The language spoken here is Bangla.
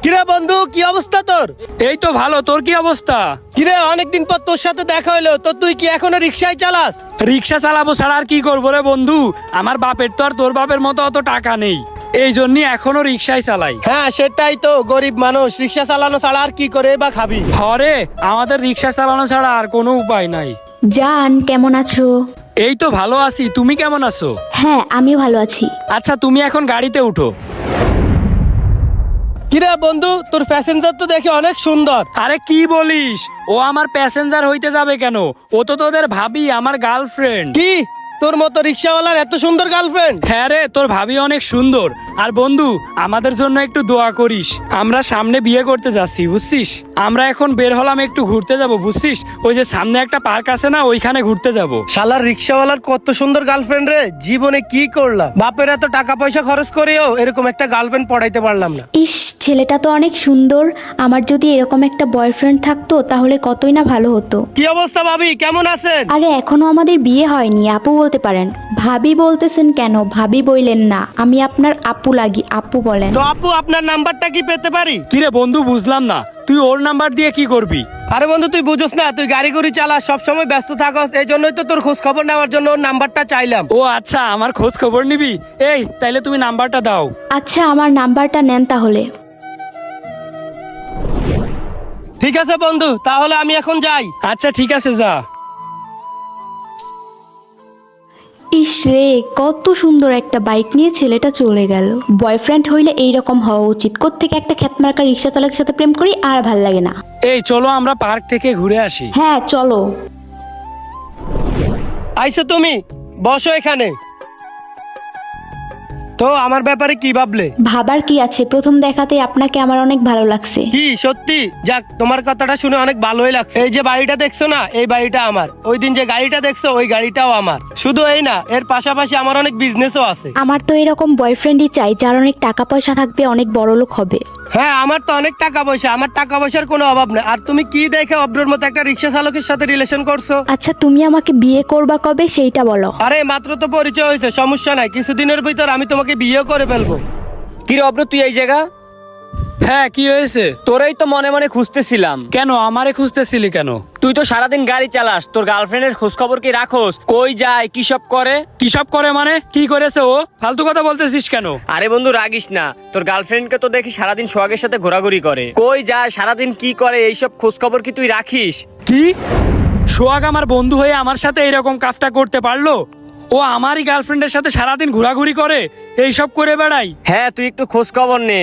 কিরে বন্ধু, কি অবস্থা তোর? এই তো ভালো, তোর কি অবস্থা? কিরে, অনেকদিন পর তোর সাথে দেখা হইলো, তো তুই কি এখনো রিক্সায় চালাস? রিক্সা চালাবো ছাড়া আর কি করবো রে বন্ধু। আমার বাপের তো আর তোর বাপের মতো অত টাকা নেই, এই জন্যই এখনো রিক্সায় চালাই। হ্যাঁ সেটাই তো, গরিব মানুষ রিক্সা চালানো ছাড়া আর কি করে বা খাবি? হরে, আমাদের রিক্সা চালানো ছাড়া আর কোনো উপায় নাই। জান, কেমন আছো? এই তো ভালো আছি, তুমি কেমন আছো? হ্যাঁ, আমিও ভালো আছি। আচ্ছা, তুমি এখন গাড়িতে উঠো। কিরে বন্ধু, তোর প্যাসেঞ্জার তো দেখি অনেক সুন্দর। আরে কি বলিস, ও আমার প্যাসেঞ্জার হইতে যাবে কেন? ও তো তোদের ভাবি, আমার গার্লফ্রেন্ড। কি, তোর মতো রিক্সাওয়ালার এত সুন্দর গার্লফ্রেন্ড? হ্যাঁ রে, তোর ভাবি অনেক সুন্দর। আর বন্ধু, আমাদের জন্য একটু দোয়া করিস। আমরা সামনে বিয়ে করতে যাচ্ছি, বুঝছিস? আমরা এখন বের হলাম, একটু ঘুরতে যাব, বুঝছিস? ওই যে সামনে একটা পার্ক আছে না, ওইখানে ঘুরতে যাব। শালার রিক্সাওয়ালার কত সুন্দর গার্লফ্রেন্ড রে, জীবনে কি করলাম? বাপের এত টাকা পয়সা খরচ করেও এরকম একটা গার্লফ্রেন্ড পড়াইতে পারলাম না। ইস, ছেলেটা তো অনেক সুন্দর। আমার যদি এরকম একটা বয়ফ্রেন্ড থাকতো তাহলে কতই না ভালো হতো। কি অবস্থা ভাবি, কেমন আছেন? আরে এখনো আমাদের বিয়ে হয়নি, আপু বলতে পারেন। ভাবি বলতেছেন কেন? ভাবি বইলেন না, আমি আপনার আপু লাগি, আপু বলেন। তো আপু, আপনার নাম্বারটা কি পেতে পারি? কিরে বন্ধু, বুঝলাম না, তুই ওর নাম্বার দিয়ে কি করবি? আরে বন্ধু, তুই বুঝোস না, তুই গাড়ি গুড়ি চালাস, সবসময় ব্যস্ত থাকস, এই জন্যই তো তোর খোঁজ খবর নেওয়ার জন্য ওর নাম্বারটা চাইলাম। ও আচ্ছা, আমার খোঁজ খবর নিবি? এই তাইলে তুমি নাম্বারটা দাও। আচ্ছা, আমার নাম্বারটা নেন তাহলে। ঠিক আছে বন্ধু, তাহলে আমি এখন যাই। আচ্ছা ঠিক আছে, যা। ইস রে, কত সুন্দর একটা বাইক নিয়ে ছেলেটা চলে গেল। বয়ফ্রেন্ড হইলে এইরকম হওয়া উচিত। কোত্থেকে একটা খ্যাতমার্কা রিক্সা চালকের সাথে প্রেম করি, আর ভাল লাগে না। এই চলো আমরা পার্ক থেকে ঘুরে আসি। হ্যাঁ চলো। আইসো তুমি, বসো এখানে। তো আমার ব্যাপারে কি ভাবলে? ভাবার কি আছে, প্রথম দেখাতে আপনাকে আমার অনেক ভালো লাগছে। কি সত্যি? যাক, তোমার কথাটা শুনে অনেক ভালোই লাগছে। এই যে বাড়িটা দেখছো না, এই বাড়িটা আমার। ওই দিন যে গাড়িটা দেখছো, ওই গাড়িটাও আমার। শুধু এই না, এর পাশাপাশি আমার অনেক বিজনেসও আছে। আমার তো এরকম বয়ফ্রেন্ডই চাই, যার অনেক টাকা পয়সা থাকবে, অনেক বড় লোক হবে। হ্যাঁ, আমার তো অনেক টাকা পয়সা, আমার টাকা পয়সার কোনো অভাব নেই। আর তুমি কি দেখে অব্রর মতো একটা রিক্সা চালকের সাথে রিলেশন করছো? আচ্ছা, তুমি আমাকে বিয়ে করবা কবে সেইটা বলো। আরে মাত্র তো পরিচয় হয়েছে, সমস্যা নাই, কিছুদিনের ভিতর আমি তোমাকে বিয়ে করে ফেলবো। কি রে অব্র, তুই এই জায়গা? হ্যাঁ, কি হয়েছে? তোরেই তো মনে মনে খুঁজতেছিলাম। কেন আমারে খুঁজতেছিলি কেন? তুই তো সারাদিন গাড়ি চালাস, তোর গার্লফ্রেন্ডের খোঁজ খবর কি রাখোস? কই যায়, কি সব করে? কি সব করে মানে? কি করেছে ও? ফালতু কথা বলতেছিস কেন? আরে বন্ধু, রাগিস না। তোর গার্লফ্রেন্ডকে তো দেখি সারাদিন সোহাগের সাথে ঘোরাঘুরি করে। কই যায়, সারাদিন কি করে, এইসব খোঁজ খবর কি তুই রাখিস? কি? সোহাগ আমার বন্ধু হয়ে আমার সাথে এরকম কাজটা করতে পারলো? ও আমারই গার্লফ্রেন্ডের সাথে সারাদিন ঘোরাঘুরি করে, এইসব করে বেড়াই? হ্যাঁ, তুই একটু খোঁজ খবর নে।